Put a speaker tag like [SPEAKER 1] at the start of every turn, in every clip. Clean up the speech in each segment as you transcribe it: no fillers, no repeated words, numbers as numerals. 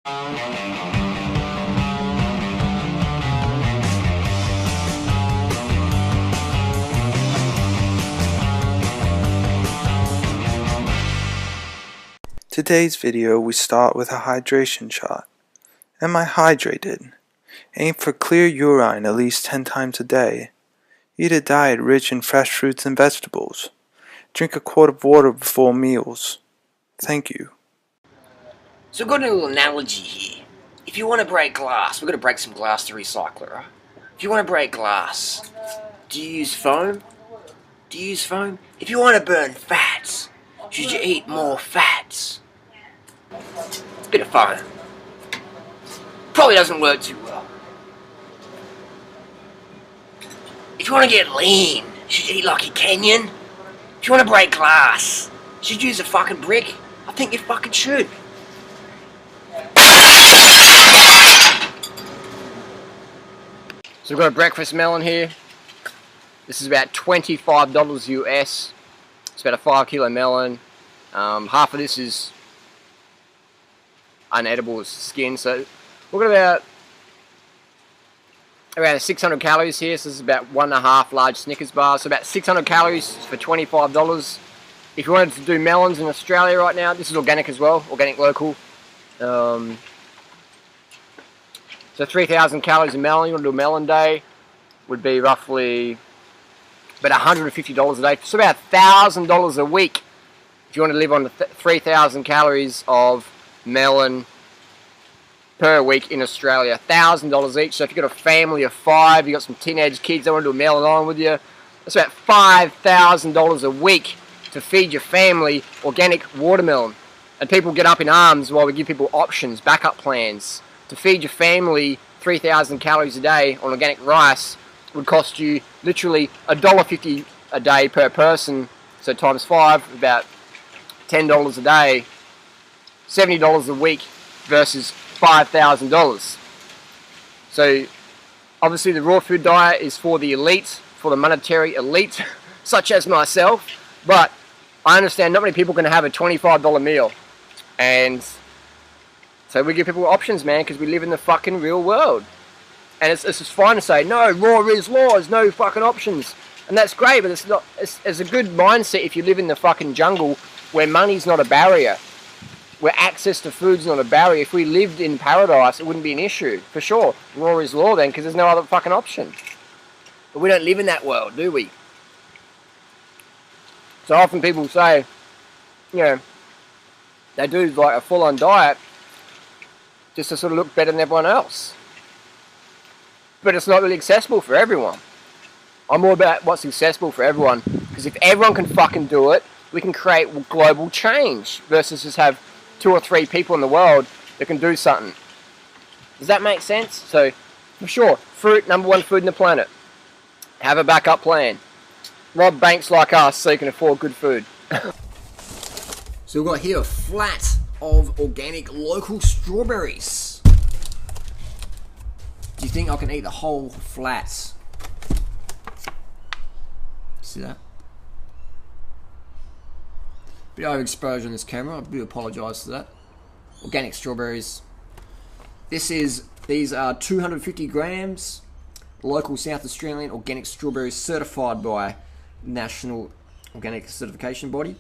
[SPEAKER 1] Today's video we start with a hydration chart. Am I hydrated? Aim for clear urine at least 10 times a day. Eat a diet rich in fresh fruits and vegetables. Drink a quart of water before meals. Thank you.
[SPEAKER 2] So I've got a little analogy here. If you want to break glass, we're going to break some glass to recycle it, right? If you want to break glass, do you use foam? Do you use foam? If you want to burn fats, should you eat more fats? It's a bit of foam. Probably doesn't work too well. If you want to get lean, should you eat like a Kenyan? If you want to break glass, should you use a fucking brick? I think you fucking should. So we've got a breakfast melon here. This is about $25 US. It's about a 5 kilo melon. Half of this is unedible skin, so we've got around 600 calories here. So this is about 1.5 large Snickers bars. So about 600 calories for $25. If you wanted to do melons in Australia right now, this is organic as well, organic local. So 3,000 calories a melon. You want to do a melon day, would be roughly about $150 a day. So about $1,000 a week if you want to live on 3,000 calories of melon per week in Australia. $1,000 each. So if you've got a family of 5, you've got some teenage kids that want to do a melon on with you, that's about $5,000 a week to feed your family organic watermelon. And people get up in arms while we give people options, backup plans. To feed your family 3,000 calories a day on organic rice would cost you literally $1.50 a day per person. So times 5, about $10 a day, $70 a week versus $5,000. So obviously the raw food diet is for the elite, for the monetary elite, such as myself. But I understand not many people can have a $25 meal. And so we give people options, man, because we live in the fucking real world. And it's just fine to say, no, raw is law, there's no fucking options. And that's great, but it's a good mindset if you live in the fucking jungle where money's not a barrier, where access to food's not a barrier. If we lived in paradise, it wouldn't be an issue, for sure. Raw is law then, because there's no other fucking option. But we don't live in that world, do we? So often people say, you know, they do like a full-on diet just to sort of look better than everyone else. But it's not really accessible for everyone. I'm all about what's accessible for everyone, because if everyone can fucking do it, we can create global change versus just have 2 or 3 people in the world that can do something. Does that make sense? So, for sure, fruit, #1 food in the planet. Have a backup plan. Rob banks like us so you can afford good food. So we've got here a flat of organic local strawberries. Do you think I can eat the whole flat? See that? Bit overexposure on this camera. I do apologise for that. Organic strawberries. These are 250 grams. Local South Australian organic strawberries certified by National Organic Certification Body.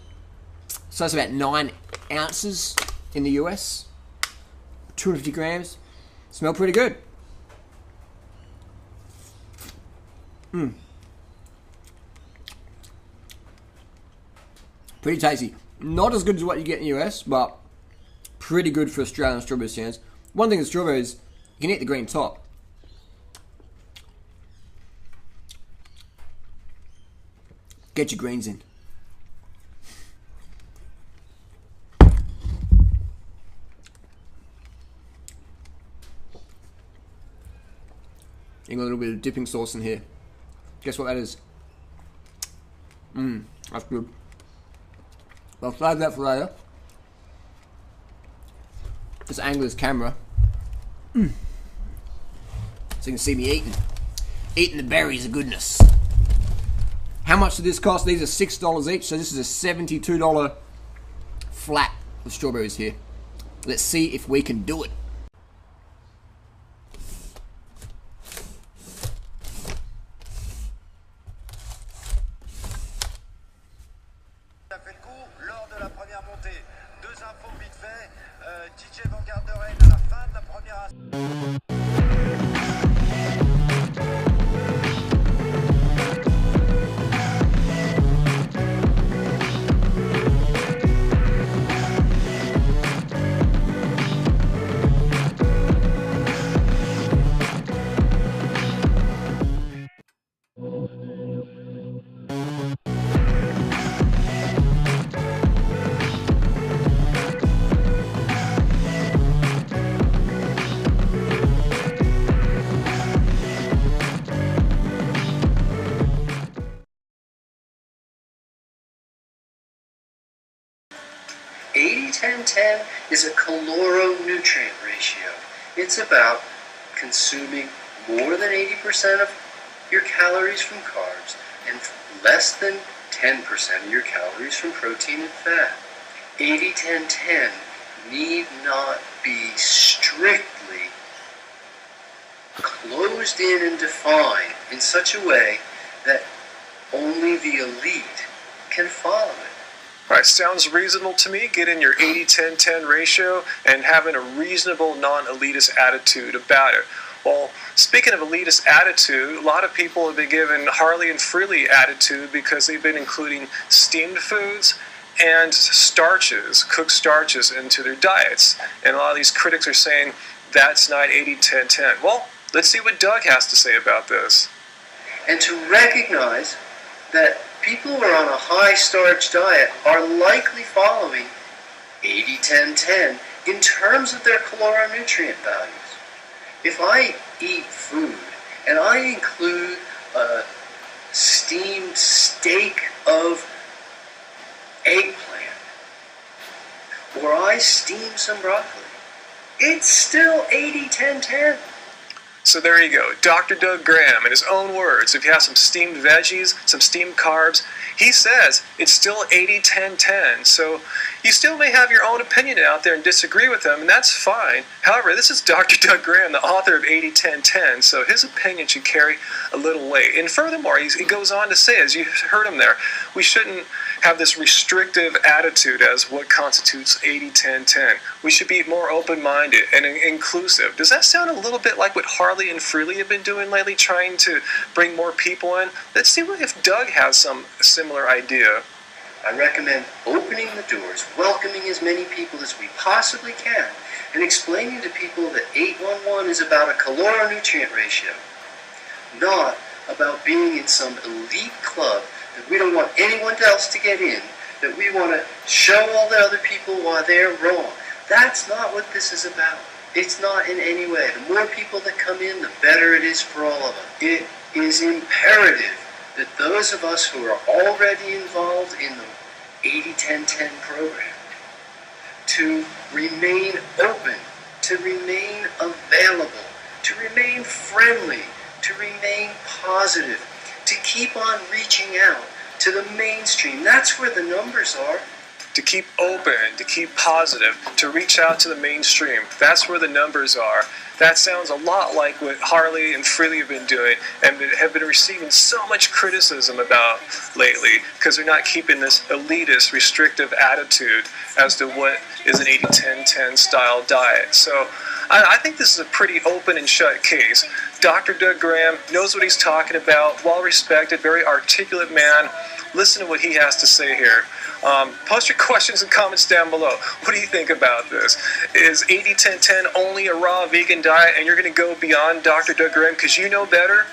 [SPEAKER 2] So it's about 9 ounces in the US. 250 grams. Smell pretty good. Pretty tasty. Not as good as what you get in the US, but pretty good for Australian strawberry standards. One thing with strawberries, you can eat the green top. Get your greens in. You got a little bit of dipping sauce in here. Guess what that is? That's good. I'll save that for later. Just angle this camera. So you can see me eating. Eating the berries of goodness. How much did this cost? These are $6 each, so this is a $72 flat of strawberries here. Let's see if we can do it.
[SPEAKER 3] (80-10-10) is a caloronutrient ratio. It's about consuming more than 80% of your calories from carbs and less than 10% of your calories from protein and fat. 80-10-10 need not be strictly closed in and defined in such a way that only the elite can follow it.
[SPEAKER 4] Right, sounds reasonable to me, getting your 80-10-10 ratio and having a reasonable non-elitist attitude about it. Well, speaking of elitist attitude, a lot of people have been given Harley and Freely attitude because they've been including steamed foods and starches, cooked starches, into their diets. And a lot of these critics are saying that's not 80-10-10. Well, let's see what Doug has to say about this.
[SPEAKER 3] And to recognize that people who are on a high-starch diet are likely following 80-10-10 in terms of their caloronutrient values. If I eat food and I include a steamed steak of eggplant, or I steam some broccoli, it's still 80-10-10.
[SPEAKER 4] So there you go, Dr. Doug Graham, in his own words, if you have some steamed veggies, some steamed carbs, he says it's still 80-10-10. So you still may have your own opinion out there and disagree with him, and that's fine. However, this is Dr. Doug Graham, the author of 80-10-10, so his opinion should carry a little weight. And furthermore, he goes on to say, as you heard him there, we shouldn't have this restrictive attitude as what constitutes 80-10-10. We should be more open-minded and inclusive. Does that sound a little bit like what Harley and Freely have been doing lately, trying to bring more people in? Let's see if Doug has some similar idea.
[SPEAKER 3] I recommend opening the doors, welcoming as many people as we possibly can, and explaining to people that 811 is about a caloronutrient ratio, not about being in some elite club that we don't want anyone else to get in, that we want to show all the other people why they're wrong. That's not what this is about. It's not in any way. The more people that come in, the better it is for all of us. It is imperative that those of us who are already involved in the 80-10-10 program to remain open, to remain available, to remain friendly, to remain positive, to keep on reaching out to the mainstream. That's where the numbers are.
[SPEAKER 4] To keep open, to keep positive, to reach out to the mainstream. That's where the numbers are. That sounds a lot like what Harley and Freely have been doing and have been receiving so much criticism about lately because they're not keeping this elitist, restrictive attitude as to what is an 80-10-10 style diet. So I think this is a pretty open and shut case. Dr. Doug Graham knows what he's talking about, well-respected, very articulate man. Listen to what he has to say here. Post your questions and comments down below. What do you think about this? Is 80-10-10 only a raw vegan diet and you're going to go beyond Dr. Doug Graham because you know better?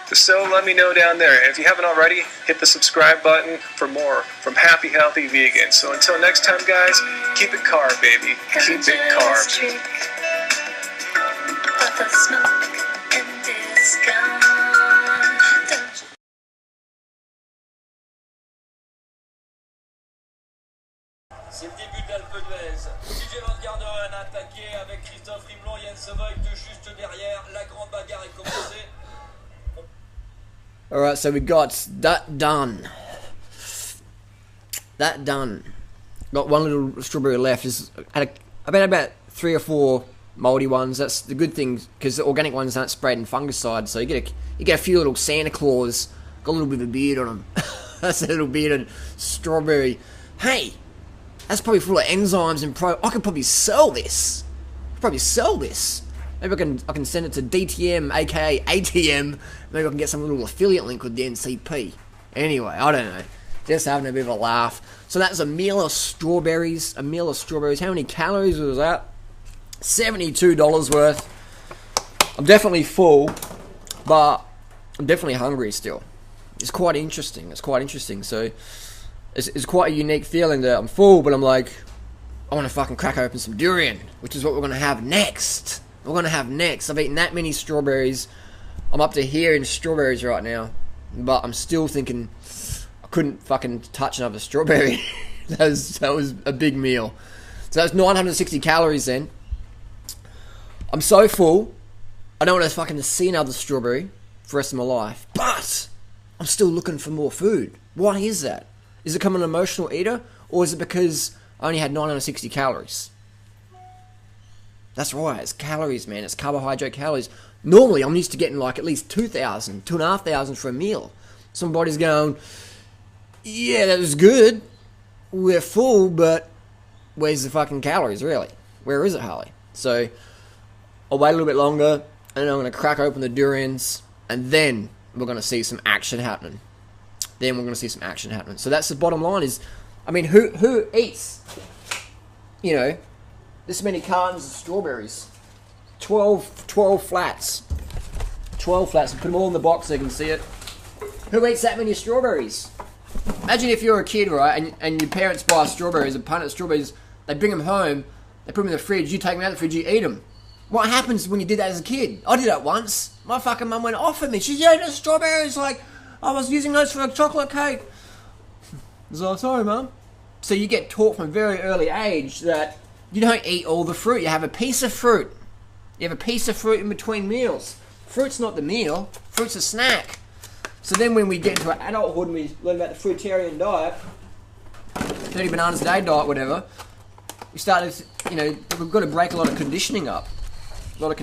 [SPEAKER 4] So let me know down there. And if you haven't already, hit the subscribe button for more from Happy Healthy Vegan. So until next time, guys, keep it carb, baby. Keep it carb.
[SPEAKER 5] C'est le début de l'Alpe d'Huez. DJ Van Garderen a attaqué avec Christophe Rimelon, Jens Sevoigt juste derrière. La grande bagarre est commencée.
[SPEAKER 2] Alright, so we got that done. That done. Got one little strawberry left. Just had about 3 or 4 mouldy ones. That's the good thing because the organic ones aren't sprayed in fungicide, so you get a few little Santa Claus. Got a little bit of a beard on them. That's a little bearded strawberry. Hey, that's probably full of enzymes and I could probably sell this. probably sell this. Maybe I can send it to DTM, aka ATM. Maybe I can get some little affiliate link with the NCP. Anyway, I don't know. Just having a bit of a laugh. So that's a meal of strawberries. A meal of strawberries. How many calories was that? $72 worth. I'm definitely full, but I'm definitely hungry still. It's quite interesting. It's quite interesting. So it's quite a unique feeling that I'm full, but I'm like, I want to fucking crack open some durian, which is what we're going to have next. We're going to have next. I've eaten that many strawberries. I'm up to here in strawberries right now, but I'm still thinking I couldn't fucking touch another strawberry. that was a big meal. So that's 960 calories then. I'm so full, I don't want to fucking see another strawberry for the rest of my life, but I'm still looking for more food. Why is that? Is it become an emotional eater, or is it because I only had 960 calories? That's right, it's calories, man. It's carbohydrate calories. Normally, I'm used to getting like at least 2,000, 2,500 for a meal. Somebody's going, yeah, that was good. We're full, but where's the fucking calories, really? Where is it, Harley? So, I'll wait a little bit longer, and I'm going to crack open the durians, and then we're going to see some action happening. So that's the bottom line is, I mean, who eats, this many cartons of strawberries? 12 flats. 12 flats. And put them all in the box so you can see it. Who eats that many strawberries? Imagine if you're a kid, right, and your parents buy strawberries, a punnet of strawberries, they bring them home, they put them in the fridge, you take them out of the fridge, you eat them. What happens when you did that as a kid? I did that once. My fucking mum went off at me. She said, strawberries, like, I was using those for a chocolate cake. I was like, sorry, Mum. So you get taught from a very early age that you don't eat all the fruit. You have a piece of fruit. You have a piece of fruit in between meals. Fruit's not the meal. Fruit's a snack. So then when we get into adulthood and we learn about the fruitarian diet, 30 bananas a day diet, whatever, we started, we've got to break a lot of conditioning up. So you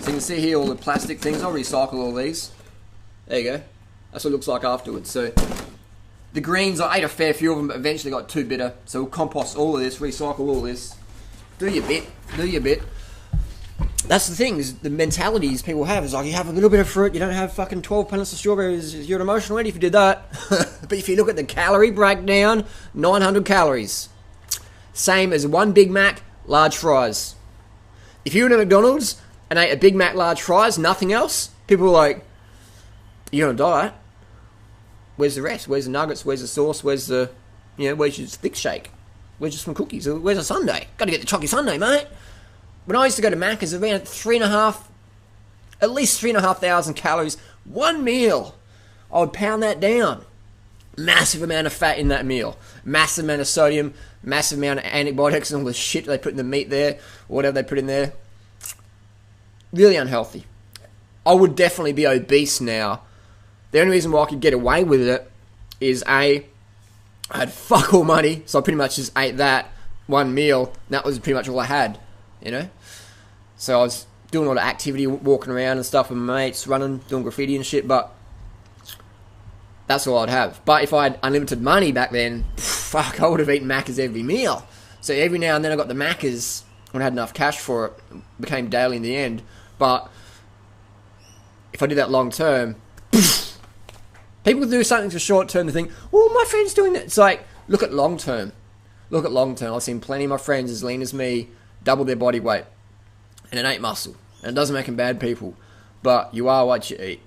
[SPEAKER 2] can see here all the plastic things. I'll recycle all these. There you go. That's what it looks like afterwards. So the greens, I ate a fair few of them, but eventually got too bitter. So we'll compost all of this, recycle all this. Do your bit. That's the thing, is the mentalities people have is like, you have a little bit of fruit, you don't have fucking 12 pellets of strawberries, you're an emotional eater if you did that. But if you look at the calorie breakdown, 900 calories. Same as one Big Mac, large fries. If you were at McDonald's and ate a Big Mac, large fries, nothing else, people were like, you're on a diet. Where's the rest? Where's the nuggets? Where's the sauce? Where's the, where's your thick shake? Where's just some cookies? Where's a sundae? Got to get the chocolate sundae, mate. When I used to go to Macca's, around at least 3,500 calories, one meal. I would pound that down. Massive amount of fat in that meal. Massive amount of sodium, massive amount of antibiotics and all the shit they put in the meat there, or whatever they put in there. Really unhealthy. I would definitely be obese now. The only reason why I could get away with it is I had fuck all money, so I pretty much just ate that one meal, and that was pretty much all I had, So I was doing a lot of activity, walking around and stuff with my mates, running, doing graffiti and shit, but that's all I'd have. But if I had unlimited money back then, fuck, I would have eaten Macca's every meal. So every now and then I got the Macca's when I had enough cash for it. It became daily in the end. But if I did that long term, people do something for short term to think, oh, my friend's doing that. It's like, look at long term. I've seen plenty of my friends as lean as me, double their body weight. And it ain't muscle. And it doesn't make them bad people. But you are what you eat.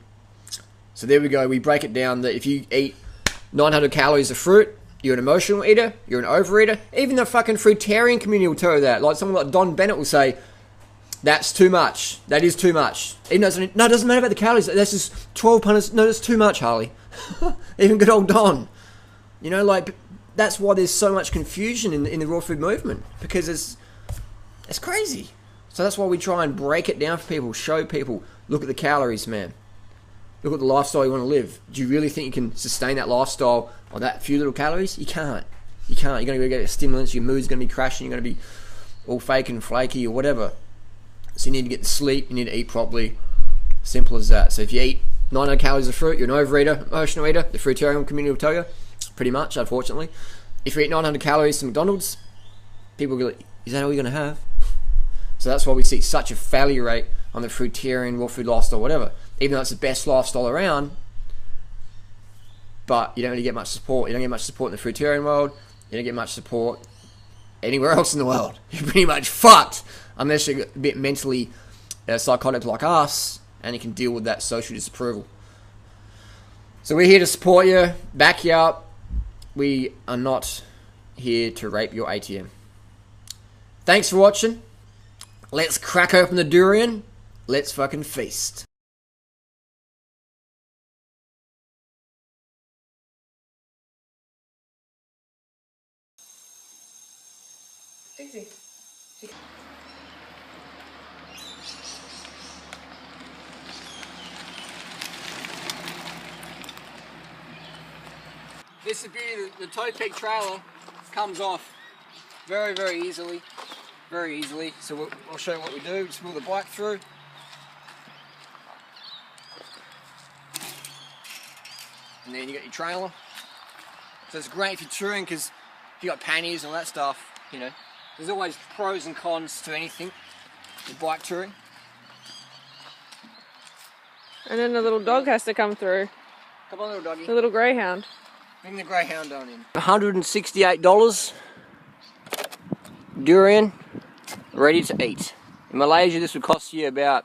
[SPEAKER 2] So there we go. We break it down that if you eat 900 calories of fruit, you're an emotional eater, you're an overeater. Even the fucking Fruitarian community will tell you that. Like someone like Don Bennett will say, that's too much. That is too much. Even though it doesn't matter about the calories. That's just 12 punnets. No, that's too much, Harley. Even good old Don. That's why there's so much confusion in the raw food movement. Because it's crazy. So that's why we try and break it down for people, show people, look at the calories, man. Look at the lifestyle you want to live. Do you really think you can sustain that lifestyle on that few little calories? You can't. You're going to go get stimulants, your mood's going to be crashing, you're going to be all fake and flaky or whatever. So you need to get the sleep, you need to eat properly. Simple as that. So if you eat 900 calories of fruit, you're an overeater, emotional eater. The Fruitarian community will tell you, pretty much, unfortunately. If you eat 900 calories to McDonald's, people will go, is that all you're going to have? So that's why we see such a failure rate on the fruitarian, raw food lifestyle, whatever. Even though it's the best lifestyle around, but you don't really get much support. You don't get much support in the fruitarian world. You don't get much support anywhere else in the world. You're pretty much fucked unless you're a bit mentally psychotic like us and you can deal with that social disapproval. So we're here to support you, back you up. We are not here to rape your ATM. Thanks for watching. Let's crack open the durian. Let's fucking feast.
[SPEAKER 6] Easy.
[SPEAKER 2] This is the beauty, the tow peak trailer comes off very, very easily. Very easily. So I'll show you what we do. Just move the bike through. And then you got your trailer. So it's great if you're touring because if you got pannies and all that stuff, you know, there's always pros and cons to anything with bike touring.
[SPEAKER 6] And then the little dog has to come through.
[SPEAKER 2] Come on, little doggy.
[SPEAKER 6] The little greyhound.
[SPEAKER 2] Bring the greyhound on in. $168 durian, ready to eat. In Malaysia, this would cost you about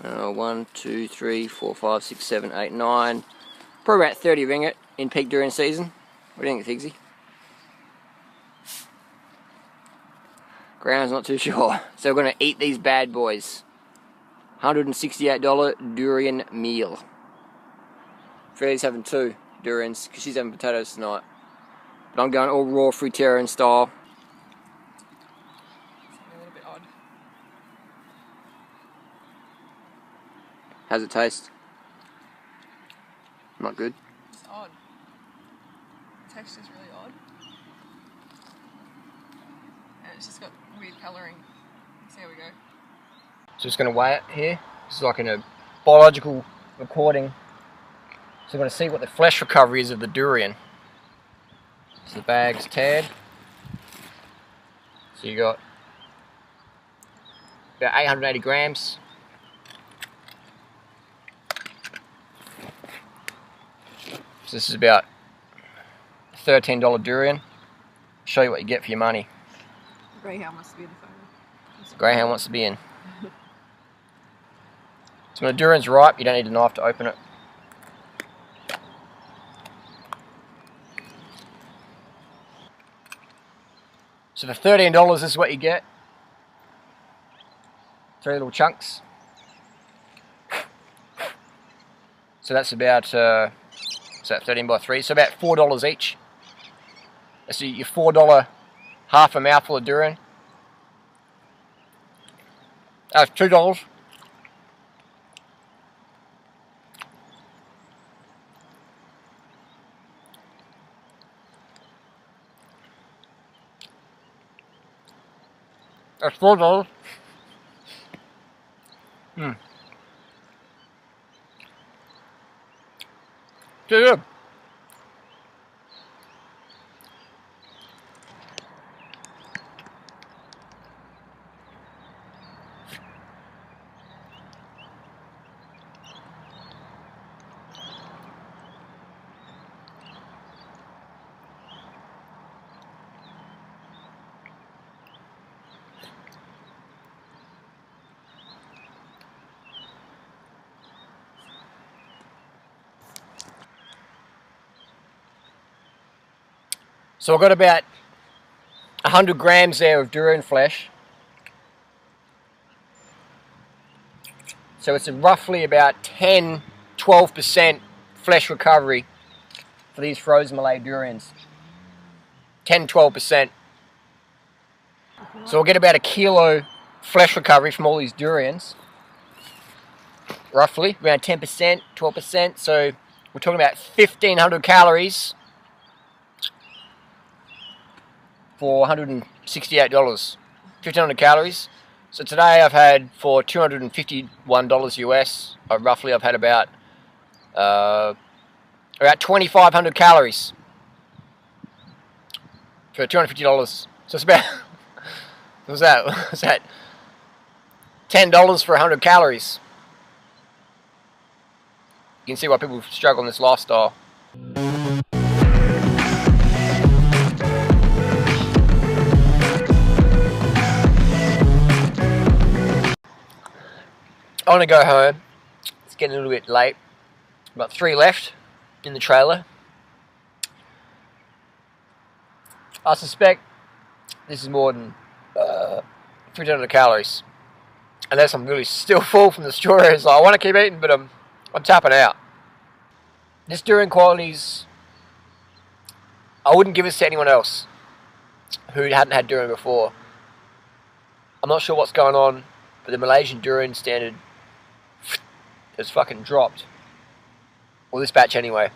[SPEAKER 2] 1, 2, 3, 4, 5, 6, 7, 8, 9, probably about 30 ringgit in peak durian season. What do you think, Figsy? Ground's not too sure. So we're going to eat these bad boys. $168 durian meal. Freddie's having 2 durians because she's having potatoes tonight. But I'm going all raw fruitarian style.
[SPEAKER 6] A little bit odd.
[SPEAKER 2] How's it taste? Not good.
[SPEAKER 6] It's odd. The texture's really odd. And it's just got weird colouring. See how we go.
[SPEAKER 2] So just going to weigh it here. This is like in a biological recording. So we're going to see what the flesh recovery is of the durian. So the bag's tared. So you got about 880 grams. So this is about $13 durian. Show you what you get for your money.
[SPEAKER 6] Greyhound wants to be in the photo.
[SPEAKER 2] Greyhound wants to be in. So when the durian's ripe, you don't need a knife to open it. So for $13, this is what you get. 3 little chunks. So that's about, so that's 13 by 3, so about $4 each. So your $4 half a mouthful of durian. That's $2. That's $4. Too good. So I've got about 100 grams there of durian flesh. So it's roughly about 10-12% flesh recovery for these frozen Malay durians. 10-12%. So we'll get about 1 kilo flesh recovery from all these durians. Roughly, around 10%, 12%. So we're talking about 1,500 calories for $168. 1,500 calories. So today I've had, for $251 US, roughly I've had about 2,500 calories for $250. So it's about was that $10 for 100 calories. You can see why people struggle in this lifestyle. I want to go home. It's getting a little bit late. About 3 left in the trailer. I suspect this is more than 300 calories. Unless I'm really still full from the strawberries. I want to keep eating, but I'm tapping out. This durian qualities, I wouldn't give this to anyone else who hadn't had durian before. I'm not sure what's going on, but the Malaysian durian standard has fucking dropped. Well, this batch anyway.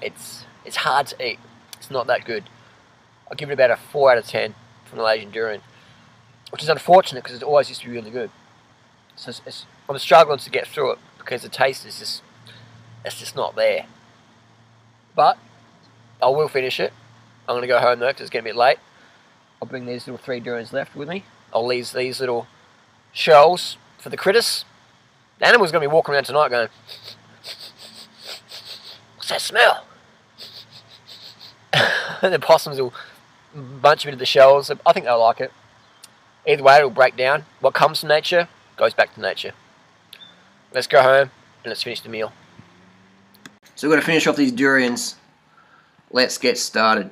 [SPEAKER 2] It's hard to eat. It's not that good. I'll give it about a 4 out of 10 for Malaysian durian, which is unfortunate because it always used to be really good. So I'm struggling to get through it because the taste is just not there. But I will finish it. I'm going to go home though because it's getting a bit late. I'll bring these little 3 durians left with me. I'll leave these little shells for the critters. The animal's going to be walking around tonight going, "What's that smell?" And the possums will bunch them into the shells. I think they'll like it. Either way, it'll break down. What comes from nature goes back to nature. Let's go home and let's finish the meal. So we've got to finish off these durians. Let's get started.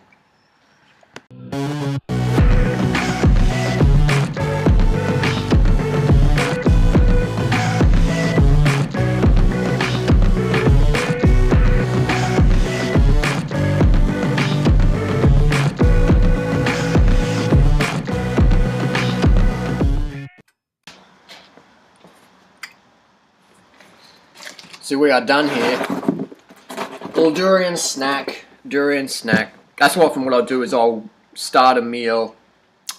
[SPEAKER 2] So we are done here. Little durian snack. That's what I'll do is I'll start a meal,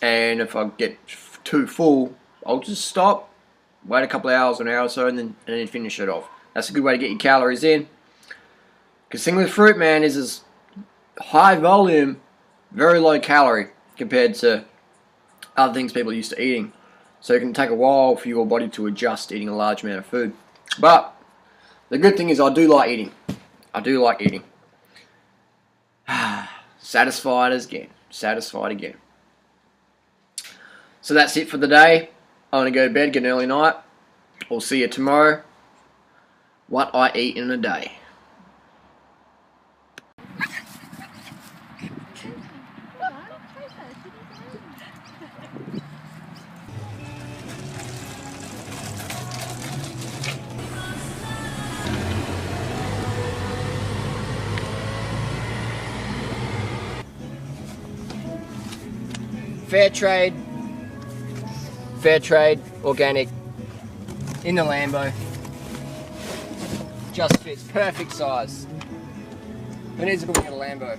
[SPEAKER 2] and if I get too full, I'll just stop, wait a couple of hours, an hour or so, and then finish it off. That's a good way to get your calories in. Because the thing with fruit, man, is it's high volume, very low calorie compared to other things people are used to eating. So it can take a while for your body to adjust to eating a large amount of food. But the good thing is I do like eating. Satisfied again. So that's it for the day. I'm going to go to bed, get an early night. I'll see you tomorrow. What I eat in a day. Fair trade, organic, in the Lambo. Just fits, perfect size. Who needs to put me in a Lambo?